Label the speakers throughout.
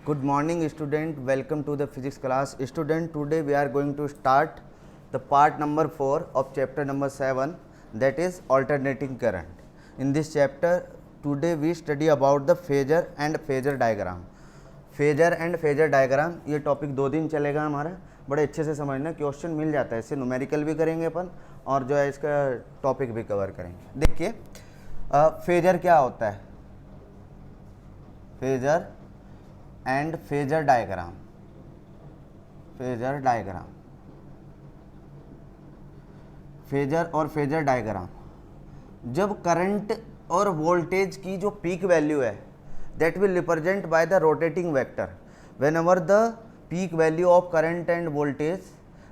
Speaker 1: Good morning student, welcome to the physics class. Student, today we are going to start the part number 4 of chapter number 7, that is alternating current. In this chapter today we study about the phasor and phasor diagram. Phasor and phasor diagram ये topic 2 दिन चलेगा हमारा, बड़े अच्छे से समझना, question मिल जाता है इससे, न्यूमेरिकल भी करेंगे अपन और जो है इसका टॉपिक भी कवर करेंगे। देखिए फेजर क्या होता है, phasor and phasor diagram. Phasor diagram, phasor और फेजर डायग्राम, जब करंट और वोल्टेज की जो पीक वैल्यू है that will represent by the rotating vector. Whenever the peak value of current and voltage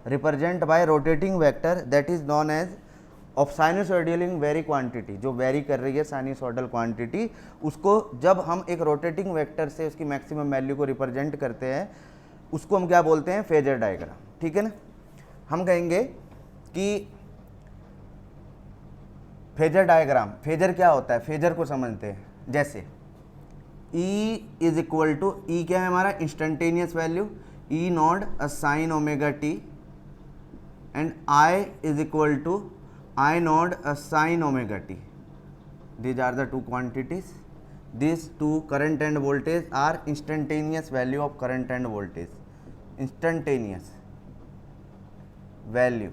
Speaker 1: represent by rotating vector, that is known as of sinusoidal vary quantity, जो very कर रही है sinusoidal quantity, उसको जब हम एक rotating vector से उसकी मैक्सिमम वैल्यू को रिप्रेजेंट करते हैं उसको हम क्या बोलते हैं, फेजर डायग्राम। ठीक है ना। हम कहेंगे कि फेजर डायग्राम, फेजर क्या होता है, फेजर को समझते हैं। जैसे E is equal to, E क्या है हमारा, instantaneous value, E naught a sine omega t, and I is equal to I naught a sine omega t. These are the two quantities. This two current and voltage are instantaneous value of current and voltage. Instantaneous value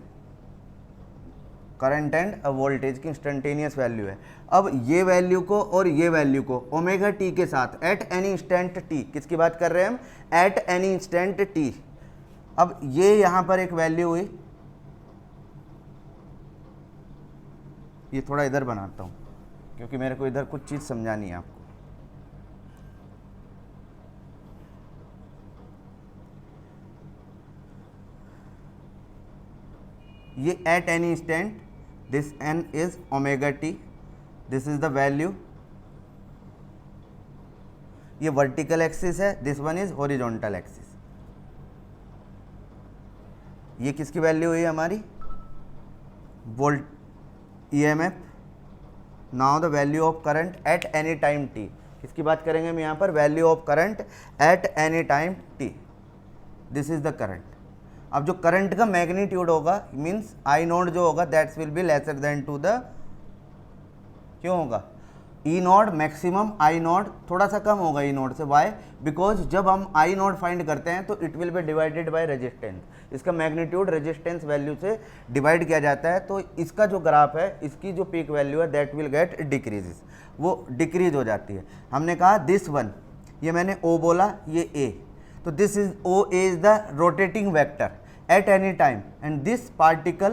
Speaker 1: current and voltage की instantaneous value है। अब ये value को और ये value को omega T के साथ एट एनी इंस्टेंट टी, किसकी बात कर रहे हैं हम, एट एनी इंस्टेंट टी। अब ये यहां पर एक वैल्यू हुई, ये थोड़ा इधर बनाता हूं क्योंकि मेरे को इधर कुछ चीज समझानी है आपको। ये eight any instant, this n is omega t, this is the value, ये वर्टिकल एक्सिस है, this one is horizontal axis. ये किसकी वैल्यू हुई हमारी, volt EMF. Now the value of current at any time t, किसकी बात करेंगे हम यहाँ पर, value of current at any time t, this is the current. अब जो करंट का मैग्नीट्यूड होगा मींस आई नोट जो होगा that's will be lesser than to the, क्यों होगा, E naught maximum I naught थोड़ा सा कम होगा ई नॉट से। वाई, बिकॉज जब हम आई नॉट फाइंड करते हैं तो it will be divided by resistance, इसका मैग्नीट्यूड रेजिस्टेंस वैल्यू से डिवाइड किया जाता है। तो इसका जो ग्राफ है, इसकी जो पीक वैल्यू है दैट विल गेट डिक्रीजेस, वो डिक्रीज हो जाती है। हमने कहा दिस वन, ये मैंने ओ बोला, ये ए, तो this is O A is the rotating vector at any time and this particle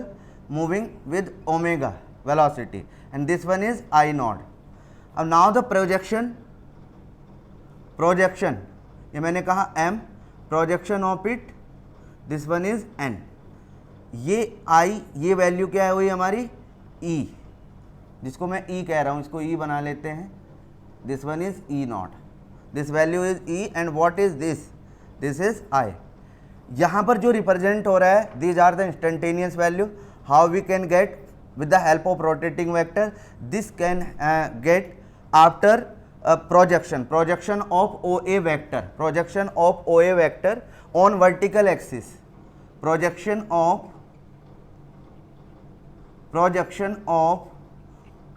Speaker 1: moving with omega velocity and this one is I naught. अब now the projection, ये मैंने कहा m, projection of it, this one is n। ये I, ये value क्या हुई हमारी E, जिसको मैं E कह रहा हूँ, इसको E बना लेते हैं, this one is E naught, this value is E and what is this, this is I। यहाँ पर जो रिप्रेजेंट हो रहा है, these are the instantaneous value. How we can get, with the help of rotating vector, this can get after projection of O A vector, projection of O A vector on vertical axis, projection of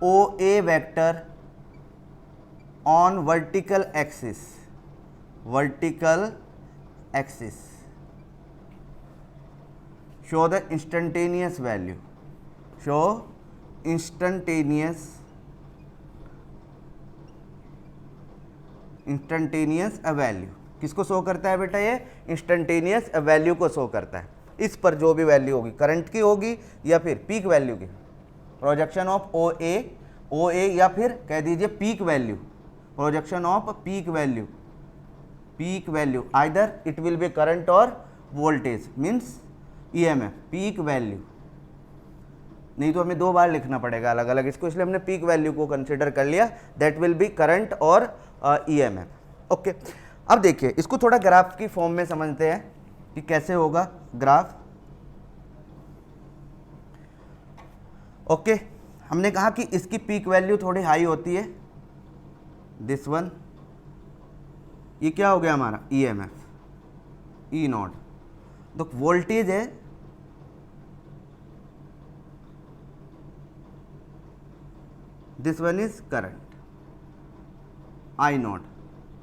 Speaker 1: O A vector on vertical axis, vertical axis, show the instantaneous value, show instantaneous value. किसको show करता है बेटा, ये instantaneous value को show करता है। इस पर जो भी वैल्यू होगी, करंट की होगी या फिर पीक वैल्यू की, प्रोजेक्शन ऑफ ओ ए या फिर कह दीजिए peak value, projection of peak value, either it will be current और voltage means EMF, peak value, नहीं तो हमें 2 बार लिखना पड़ेगा अलग अलग इसको, इसलिए हमने पीक वैल्यू को कंसीडर कर लिया, दैट विल बी करंट और ईएमएफ। ओके, अब देखिए इसको थोड़ा ग्राफ की फॉर्म में समझते हैं कि कैसे होगा ग्राफ। ओके, हमने कहा कि इसकी पीक वैल्यू थोड़ी हाई होती है, दिस वन, ये क्या हो गया हमारा EMF, E नॉट। तो वोल्टेज है this one is current I not.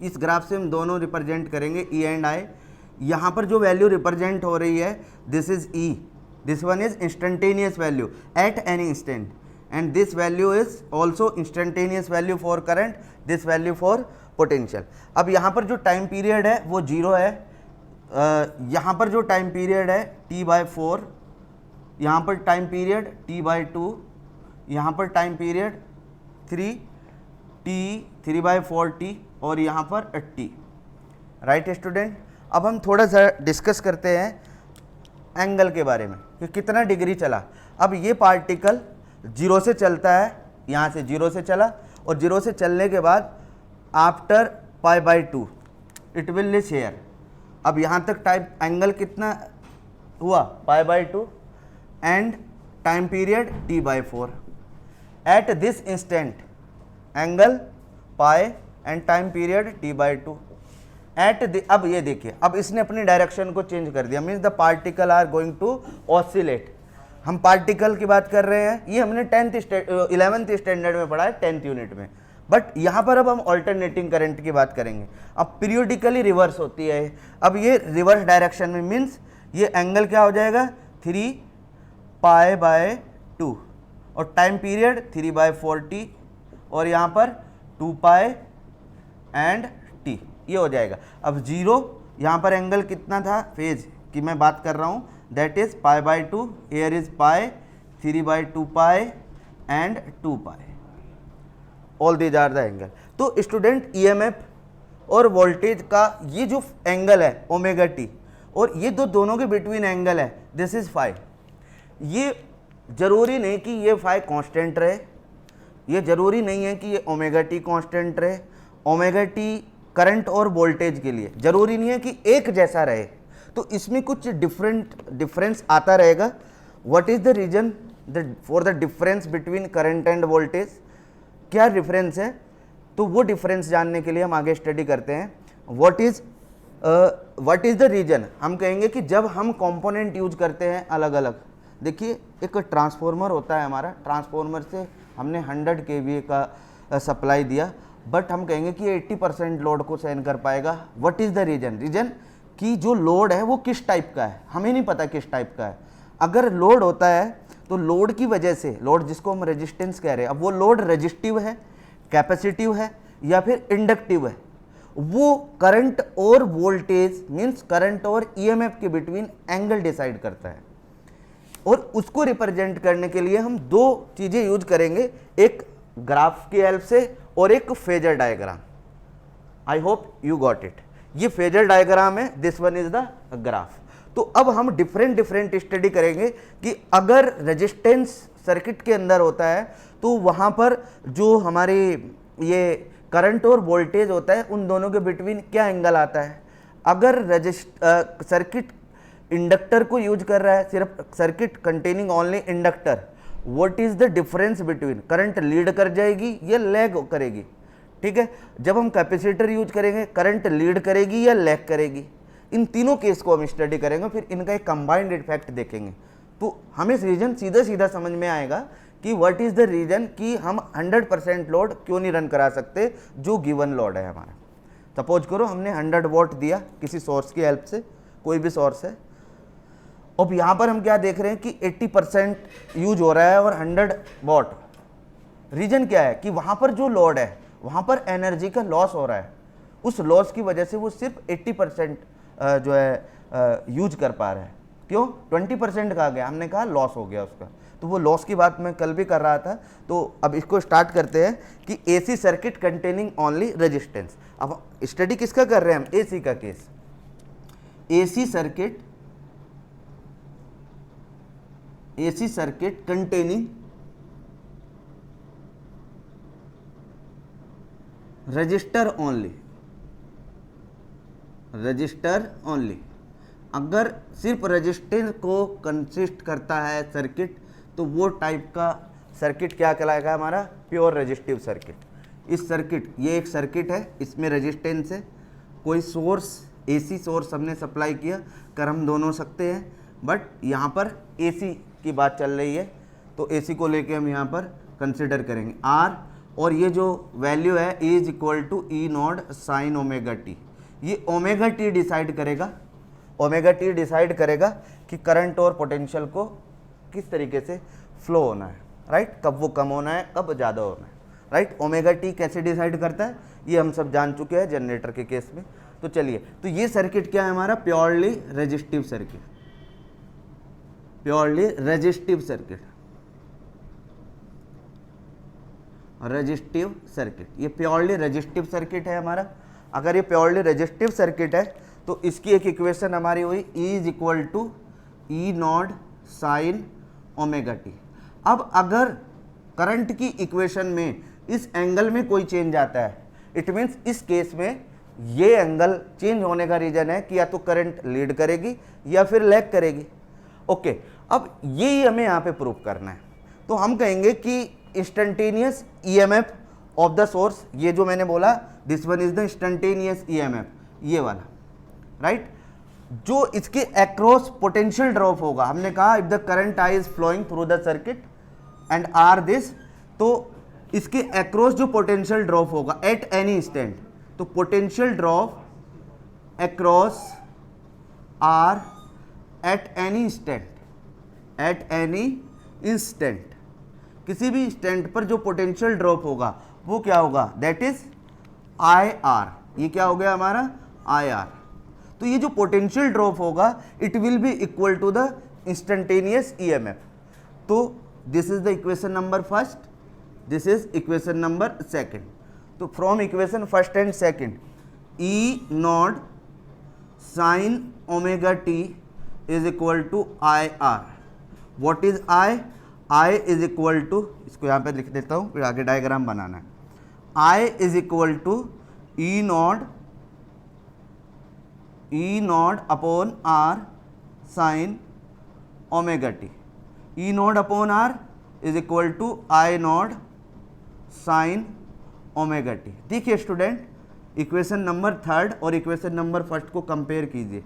Speaker 1: इस ग्राफ से हम दोनों रिप्रेजेंट करेंगे E एंड I। यहाँ पर जो वैल्यू रिप्रेजेंट हो रही है this is E, this one is instantaneous value eight any instant, and this value is also instantaneous value for current, this value for potential. अब यहाँ पर जो टाइम पीरियड है वो 0 है, यहाँ पर जो टाइम पीरियड है T/4, यहाँ पर टाइम पीरियड T/2, यहाँ पर टाइम पीरियड 3/4T और यहाँ पर T। राइट स्टूडेंट, अब हम थोड़ा सा डिस्कस करते हैं एंगल के बारे में कि कितना डिग्री चला। अब ये पार्टिकल 0 से चलता है, यहाँ से 0 से चला और 0 से चलने के बाद after π/2 it will reach here. अब यहाँ तक टाइम एंगल कितना हुआ π/2 and time period T/4। At this instant angle pi and time period T/2 at अब ये देखिए, अब इसने अपनी डायरेक्शन को चेंज कर दिया, means the particle are going to oscillate. हम पार्टिकल की बात कर रहे हैं, ये हमने 11th स्टैंडर्ड में पढ़ा है 10th यूनिट में, बट यहाँ पर अब हम ऑल्टरनेटिंग करंट की बात करेंगे। अब पीरियोडिकली रिवर्स होती है, अब ये रिवर्स डायरेक्शन में, मीन्स ये एंगल क्या हो जाएगा 3π/2 और टाइम पीरियड 3/4T और यहाँ पर 2π एंड T, ये हो जाएगा। अब 0 यहाँ पर एंगल कितना था फेज की मैं बात कर रहा हूँ, that is π/2, here is π, 3/2π and 2π, all these are the angle. तो स्टूडेंट EMF और वोल्टेज का ये जो एंगल है ω/T और ये दोनों के बिटवीन एंगल है दिस इज φ। ये जरूरी नहीं कि ये φ कांस्टेंट रहे, ये जरूरी नहीं है कि ये ω/T कांस्टेंट रहे। ω/T करंट और वोल्टेज के लिए जरूरी नहीं है कि एक जैसा रहे, तो इसमें कुछ डिफरेंस आता रहेगा। What is the reason for the difference between current and voltage, क्या डिफरेंस है, तो वो डिफरेंस जानने के लिए हम आगे स्टडी करते हैं। व्हाट इज द रीजन, हम कहेंगे कि जब हम कंपोनेंट यूज करते हैं अलग अलग, देखिए एक ट्रांसफार्मर होता है हमारा, ट्रांसफार्मर से हमने 100 kVA का सप्लाई दिया, बट हम कहेंगे कि 80% लोड को सहन कर पाएगा। व्हाट इज द रीजन कि जो लोड है वो किस टाइप का है, हमें नहीं पता किस टाइप का है। अगर लोड होता है तो लोड की वजह से, लोड जिसको हम रेजिस्टेंस कह रहे हैं, अब वो लोड रेजिस्टिव है, कैपेसिटिव है या फिर इंडक्टिव है, वो करंट और वोल्टेज मीन्स करंट और EMF के बिटवीन एंगल डिसाइड करता है। और उसको रिप्रेजेंट करने के लिए हम दो चीजें यूज करेंगे, एक ग्राफ की हेल्प से और एक phasor diagram. I hope you got it. ये फेजर डायग्राम है, this one is the graph. तो अब हम डिफरेंट स्टडी करेंगे कि अगर रेजिस्टेंस सर्किट के अंदर होता है तो वहाँ पर जो हमारे ये करंट और वोल्टेज होता है उन दोनों के बिटवीन क्या एंगल आता है। अगर सर्किट इंडक्टर को यूज कर रहा है, सिर्फ circuit containing only inductor, what is the difference between, current lead कर जाएगी या लैग करेगी, ठीक है। जब हम कैपेसिटर यूज करेंगे करंट लीड करेगी या लैग करेगी, इन तीनों केस को हम स्टडी करेंगे, फिर इनका एक कंबाइंड इफेक्ट देखेंगे। तो हमें रीजन सीधा समझ में आएगा कि व्हाट इज द रीजन कि हम 100% लोड क्यों नहीं रन करा सकते जो गिवन लोड है हमारा। सपोज करो हमने 100 वॉट दिया किसी सोर्स की हेल्प से, कोई भी सोर्स है, अब यहाँ पर हम क्या देख रहे हैं कि 80% यूज हो रहा है और 100 वॉट। रीजन क्या है कि वहाँ पर जो लोड है वहाँ पर एनर्जी का लॉस हो रहा है, उस लॉस की वजह से वो सिर्फ 80% जो है यूज कर पा रहा है। क्यों 20% कहा गया, हमने कहा लॉस हो गया उसका, तो वो लॉस की बात मैं कल भी कर रहा था। तो अब इसको स्टार्ट करते हैं कि AC circuit containing only resistance. अब स्टडी किसका कर रहे हैं हम, AC का case. AC circuit containing register only. अगर सिर्फ रजिस्टेंस को कंसिस्ट करता है सर्किट, तो वो टाइप का सर्किट क्या कहलाएगा हमारा, प्योर रेजिस्टिव सर्किट। इस सर्किट, ये एक सर्किट है, इसमें रेजिस्टेंस है कोई सोर्स AC सोर्स हमने सप्लाई किया, कर हम दोनों सकते हैं, बट यहाँ पर AC की बात चल रही है तो AC को लेके हम यहाँ पर कंसिडर करेंगे R, और ये जो वैल्यू है E is equal to E naught sine omega t. ये ओमेगा टी डिसाइड करेगा, ओमेगा टी डिसाइड करेगा कि करंट और पोटेंशियल को किस तरीके से फ्लो होना है, राइट, कब वो कम होना है, कब ज़्यादा होना है, राइट। ओमेगा टी कैसे डिसाइड करता है ये हम सब जान चुके हैं जनरेटर के केस में। तो चलिए, तो ये सर्किट क्या है हमारा, purely resistive circuit, purely resistive circuit, resistive circuit, ये प्योरली रेजिस्टिव सर्किट है हमारा। अगर ये प्योरली रेजिस्टिव सर्किट है तो इसकी एक इक्वेशन हमारी हुई E is equal to E naught sine omega t. अब अगर करंट की इक्वेशन में इस एंगल में कोई चेंज आता है, इट मीन्स इस केस में ये एंगल चेंज होने का रीजन है कि या तो करंट लीड करेगी या फिर लैग करेगी। ओके, अब ये हमें यहाँ पे प्रूव करना है। तो हम कहेंगे कि instantaneous EMF of the source, ये जो मैंने बोला this one is the instantaneous EMF, ये वाला, राइट, जो इसके अक्रॉस पोटेंशियल ड्रॉप होगा। हमने कहा if the current I is flowing through the circuit and R this, तो इसके अक्रॉस जो पोटेंशियल ड्रॉप होगा एट एनी इंस्टेंट, तो potential drop across R at any instant, at any instant, किसी भी इंस्टेंट पर जो पोटेंशियल ड्रॉप होगा वो क्या होगा, दैट इज IR। ये क्या हो गया हमारा IR। तो ये जो पोटेंशियल ड्रॉप होगा it will be equal to the instantaneous EMF। तो this is the equation number first, this is equation number second. तो from equation first and second, E not sine omega t is equal to IR। What is I is equal to, इसको यहाँ पे लिख देता हूँ फिर आगे diagram बनाना है। I is equal to E naught upon R sine omega t. E naught upon R is equal to I naught sine omega t. देखिए स्टूडेंट, इक्वेशन नंबर थर्ड और इक्वेशन नंबर फर्स्ट को compare कीजिए।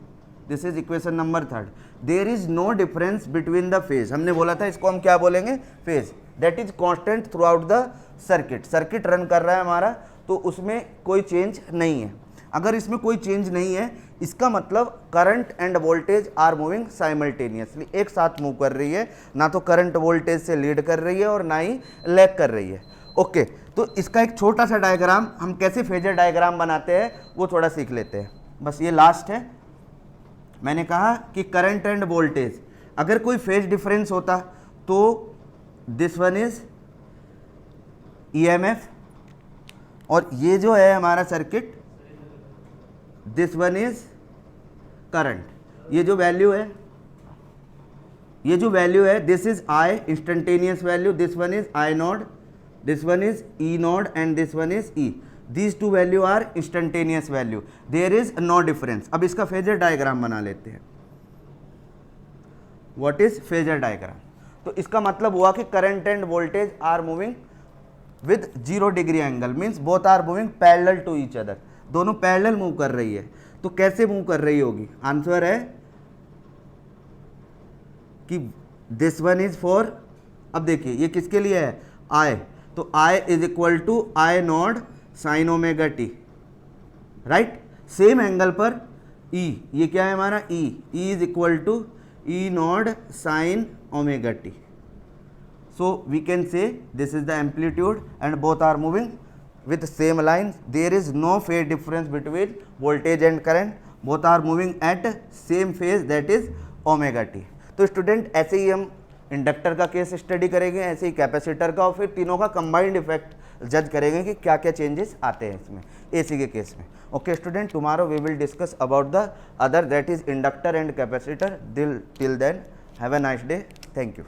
Speaker 1: This is equation number third, there is no difference between the phase. हमने बोला था इसको हम क्या बोलेंगे, phase, that is constant throughout the circuit. Circuit run कर रहा है हमारा तो उसमें कोई चेंज नहीं है। अगर इसमें कोई चेंज नहीं है इसका मतलब current and voltage are moving simultaneously, एक साथ मूव कर रही है, ना तो करंट वोल्टेज से लीड कर रही है और ना ही लैग कर रही है। ओके, तो इसका एक छोटा सा डायग्राम, हम कैसे फेजर डायग्राम बनाते हैं वो थोड़ा सीख लेते हैं। बस ये लास्ट है। मैंने कहा कि करंट एंड वोल्टेज, अगर कोई फेज डिफरेंस होता तो दिस वन इज EMF, और ये जो है हमारा circuit this one is current. ये जो वैल्यू है, ये जो वैल्यू है this is I instantaneous value, this one is I not, this one is E not and this one is E। These two value are instantaneous value, there is no difference। अब इसका phasor diagram बना लेते हैं। What is phasor diagram? तो इसका मतलब हुआ कि current and voltage are moving with 0 degree angle, means both are moving parallel to each other, दोनों पैरेलल मूव कर रही है। तो कैसे मूव कर रही होगी, आंसर है कि दिस वन इज फॉर, अब देखिए ये किसके लिए है, I, तो I is equal to I naught sine omega T, right. Same angle पर E, ये क्या है हमारा E is equal to E naught sine omega T. So we can say this is the amplitude and both are moving with same lines, there is no phase difference between voltage and current, both are moving at same phase, that is omega t। तो student ऐसे ही हम inductor का case study करेंगे, ऐसे ही capacitor का, और फिर तीनों का कंबाइंड इफेक्ट जज करेंगे कि क्या क्या चेंजेस आते हैं इसमें AC के केस में। Okay student, tomorrow we will discuss about the other, that is inductor and capacitor. Till then have a nice day, thank you.